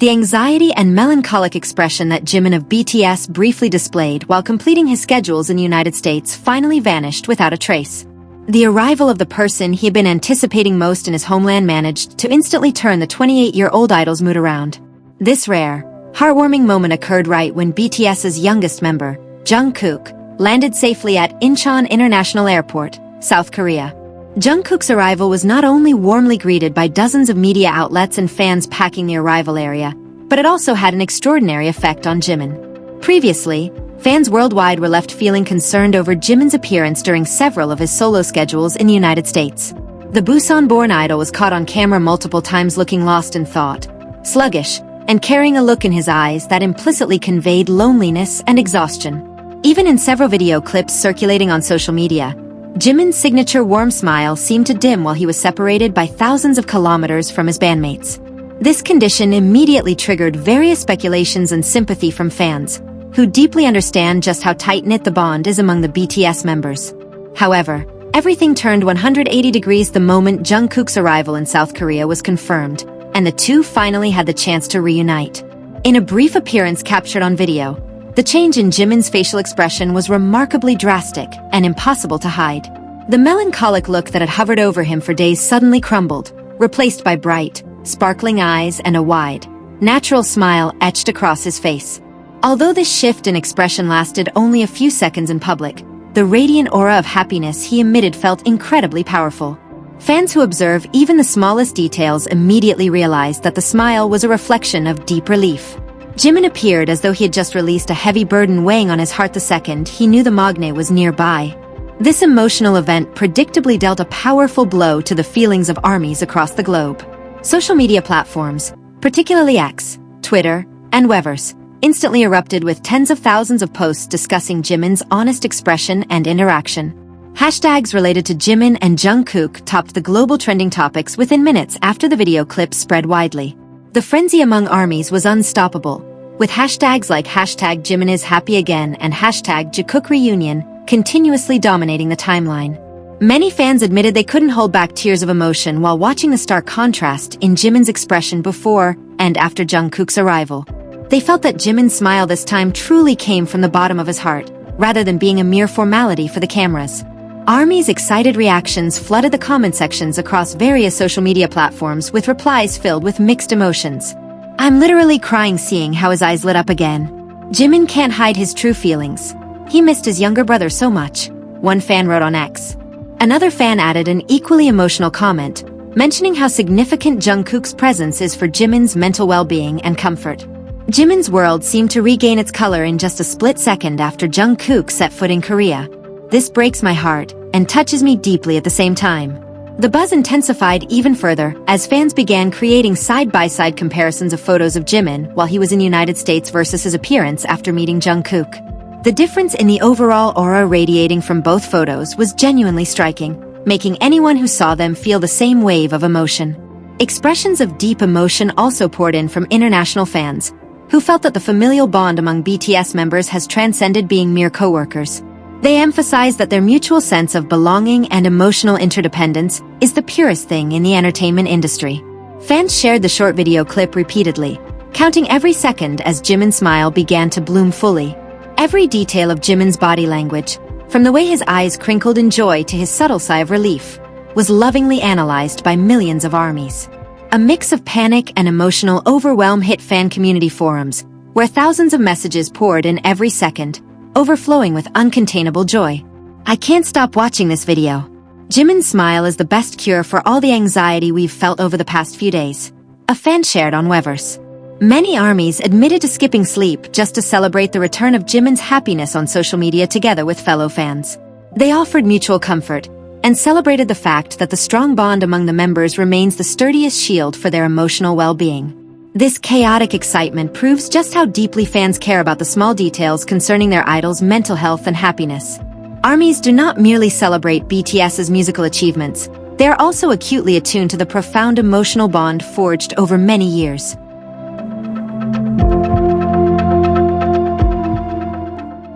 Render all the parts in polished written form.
The anxiety and melancholic expression that Jimin of BTS briefly displayed while completing his schedules in the United States finally vanished without a trace. The arrival of the person he had been anticipating most in his homeland managed to instantly turn the 28-year-old idol's mood around. This rare, heartwarming moment occurred right when BTS's youngest member, Jungkook, landed safely at Incheon International Airport, South Korea. Jungkook's arrival was not only warmly greeted by dozens of media outlets and fans packing the arrival area, but it also had an extraordinary effect on Jimin. Previously, fans worldwide were left feeling concerned over Jimin's appearance during several of his solo schedules in the United States. The Busan-born idol was caught on camera multiple times looking lost in thought, sluggish, and carrying a look in his eyes that implicitly conveyed loneliness and exhaustion. Even in several video clips circulating on social media, Jimin's signature warm smile seemed to dim while he was separated by thousands of kilometers from his bandmates. This condition immediately triggered various speculations and sympathy from fans, who deeply understand just how tight-knit the bond is among the BTS members. However, everything turned 180 degrees the moment Jungkook's arrival in South Korea was confirmed, and the two finally had the chance to reunite. In a brief appearance captured on video, the change in Jimin's facial expression was remarkably drastic and impossible to hide. The melancholic look that had hovered over him for days suddenly crumbled, replaced by bright, sparkling eyes and a wide, natural smile etched across his face. Although this shift in expression lasted only a few seconds in public, the radiant aura of happiness he emitted felt incredibly powerful. Fans who observe even the smallest details immediately realized that the smile was a reflection of deep relief. Jimin appeared as though he had just released a heavy burden weighing on his heart the second he knew the magne was nearby. This emotional event predictably dealt a powerful blow to the feelings of armies across the globe. Social media platforms, particularly X, Twitter, and Weverse, instantly erupted with tens of thousands of posts discussing Jimin's honest expression and interaction. Hashtags related to Jimin and Jungkook topped the global trending topics within minutes after the video clip spread widely. The frenzy among armies was unstoppable, with hashtags like hashtag Jimin is happy again and hashtag Jikook reunion continuously dominating the timeline. Many fans admitted they couldn't hold back tears of emotion while watching the stark contrast in Jimin's expression before and after Jungkook's arrival. They felt that Jimin's smile this time truly came from the bottom of his heart, rather than being a mere formality for the cameras. ARMY's excited reactions flooded the comment sections across various social media platforms with replies filled with mixed emotions. "I'm literally crying seeing how his eyes lit up again. Jimin can't hide his true feelings. He missed his younger brother so much," one fan wrote on X. Another fan added an equally emotional comment, mentioning how significant Jungkook's presence is for Jimin's mental well-being and comfort. Jimin's world seemed to regain its color in just a split second after Jungkook set foot in Korea. "This breaks my heart and touches me deeply at the same time." The buzz intensified even further as fans began creating side-by-side comparisons of photos of Jimin while he was in the United States versus his appearance after meeting Jungkook. The difference in the overall aura radiating from both photos was genuinely striking, making anyone who saw them feel the same wave of emotion. Expressions of deep emotion also poured in from international fans, who felt that the familial bond among BTS members has transcended being mere co-workers. They emphasized that their mutual sense of belonging and emotional interdependence is the purest thing in the entertainment industry. Fans shared the short video clip repeatedly, counting every second as Jimin's smile began to bloom fully. Every detail of Jimin's body language, from the way his eyes crinkled in joy to his subtle sigh of relief, was lovingly analyzed by millions of armies. A mix of panic and emotional overwhelm hit fan community forums, where thousands of messages poured in every second, overflowing with uncontainable joy. "I can't stop watching this video. Jimin's smile is the best cure for all the anxiety we've felt over the past few days," a fan shared on Weverse. Many armies admitted to skipping sleep just to celebrate the return of Jimin's happiness on social media together with fellow fans. They offered mutual comfort and celebrated the fact that the strong bond among the members remains the sturdiest shield for their emotional well-being. This chaotic excitement proves just how deeply fans care about the small details concerning their idol's mental health and happiness. Armies do not merely celebrate BTS's musical achievements, they are also acutely attuned to the profound emotional bond forged over many years.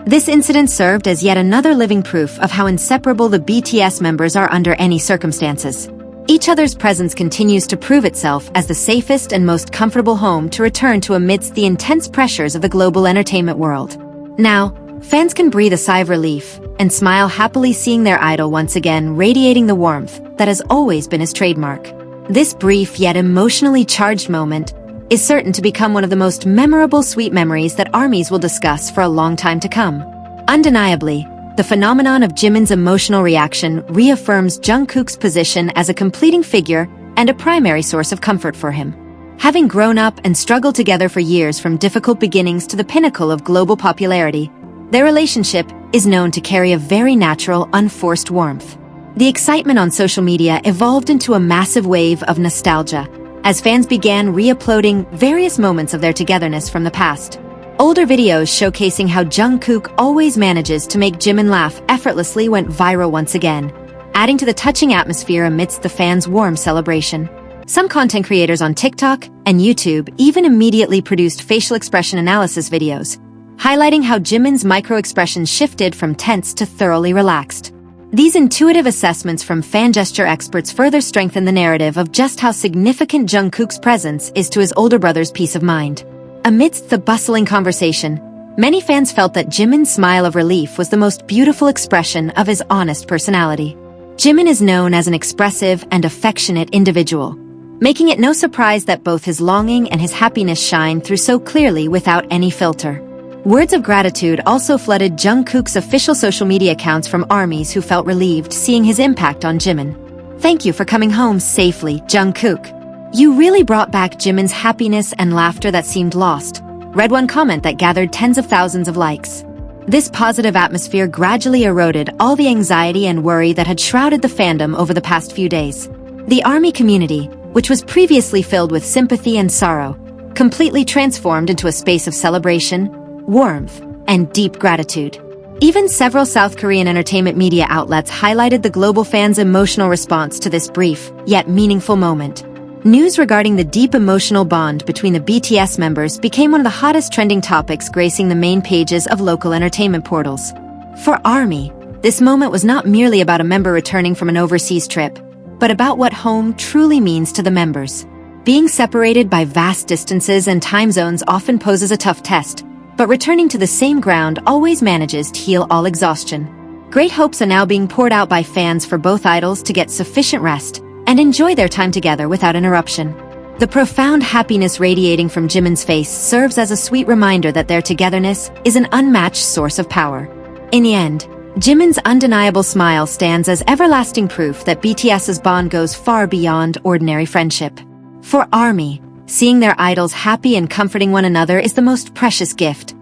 This incident served as yet another living proof of how inseparable the BTS members are under any circumstances. Each other's presence continues to prove itself as the safest and most comfortable home to return to amidst the intense pressures of the global entertainment world. Now, fans can breathe a sigh of relief and smile happily seeing their idol once again radiating the warmth that has always been his trademark. This brief yet emotionally charged moment is certain to become one of the most memorable sweet memories that ARMYs will discuss for a long time to come. Undeniably, the phenomenon of Jimin's emotional reaction reaffirms Jungkook's position as a completing figure and a primary source of comfort for him. Having grown up and struggled together for years from difficult beginnings to the pinnacle of global popularity, their relationship is known to carry a very natural, unforced warmth. The excitement on social media evolved into a massive wave of nostalgia, as fans began re-uploading various moments of their togetherness from the past. Older videos showcasing how Jungkook always manages to make Jimin laugh effortlessly went viral once again, adding to the touching atmosphere amidst the fans' warm celebration. Some content creators on TikTok and YouTube even immediately produced facial expression analysis videos, highlighting how Jimin's micro-expressions shifted from tense to thoroughly relaxed. These intuitive assessments from fan gesture experts further strengthen the narrative of just how significant Jungkook's presence is to his older brother's peace of mind. Amidst the bustling conversation, many fans felt that Jimin's smile of relief was the most beautiful expression of his honest personality. Jimin is known as an expressive and affectionate individual, making it no surprise that both his longing and his happiness shine through so clearly without any filter. Words of gratitude also flooded Jungkook's official social media accounts from ARMYs who felt relieved seeing his impact on Jimin. "Thank you for coming home safely, Jungkook. You really brought back Jimin's happiness and laughter that seemed lost," read one comment that gathered tens of thousands of likes. This positive atmosphere gradually eroded all the anxiety and worry that had shrouded the fandom over the past few days. The ARMY community, which was previously filled with sympathy and sorrow, completely transformed into a space of celebration, warmth, and deep gratitude. Even several South Korean entertainment media outlets highlighted the global fans' emotional response to this brief, yet meaningful moment. News regarding the deep emotional bond between the BTS members became one of the hottest trending topics gracing the main pages of local entertainment portals. For ARMY, this moment was not merely about a member returning from an overseas trip, but about what home truly means to the members. Being separated by vast distances and time zones often poses a tough test, but returning to the same ground always manages to heal all exhaustion. Great hopes are now being poured out by fans for both idols to get sufficient rest and enjoy their time together without interruption. The profound happiness radiating from Jimin's face serves as a sweet reminder that their togetherness is an unmatched source of power. In the end, Jimin's undeniable smile stands as everlasting proof that BTS's bond goes far beyond ordinary friendship. For ARMY, seeing their idols happy and comforting one another is the most precious gift,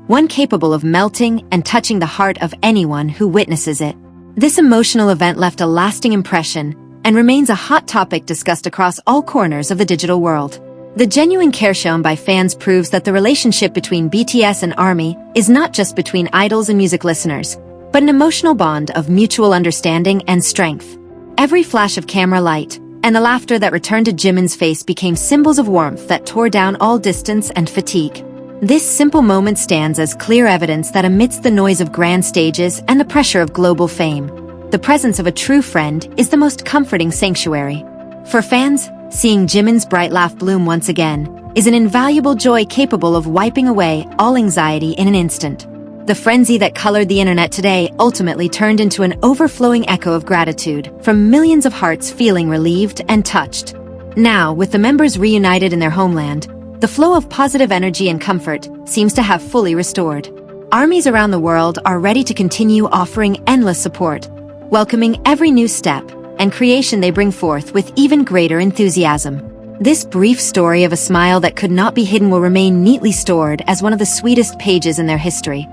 one capable of melting and touching the heart of anyone who witnesses it. This emotional event left a lasting impression and remains a hot topic discussed across all corners of the digital world. The genuine care shown by fans proves that the relationship between BTS and ARMY is not just between idols and music listeners, but an emotional bond of mutual understanding and strength. Every flash of camera light and the laughter that returned to Jimin's face became symbols of warmth that tore down all distance and fatigue. This simple moment stands as clear evidence that amidst the noise of grand stages and the pressure of global fame, the presence of a true friend is the most comforting sanctuary. For fans, seeing Jimin's bright laugh bloom once again is an invaluable joy capable of wiping away all anxiety in an instant. The frenzy that colored the internet today ultimately turned into an overflowing echo of gratitude from millions of hearts feeling relieved and touched. Now, with the members reunited in their homeland, the flow of positive energy and comfort seems to have fully restored. ARMYs around the world are ready to continue offering endless support, welcoming every new step and creation they bring forth with even greater enthusiasm. This brief story of a smile that could not be hidden will remain neatly stored as one of the sweetest pages in their history.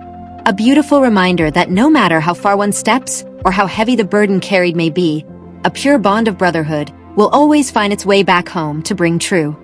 A beautiful reminder that no matter how far one steps or how heavy the burden carried may be, a pure bond of brotherhood will always find its way back home to bring true.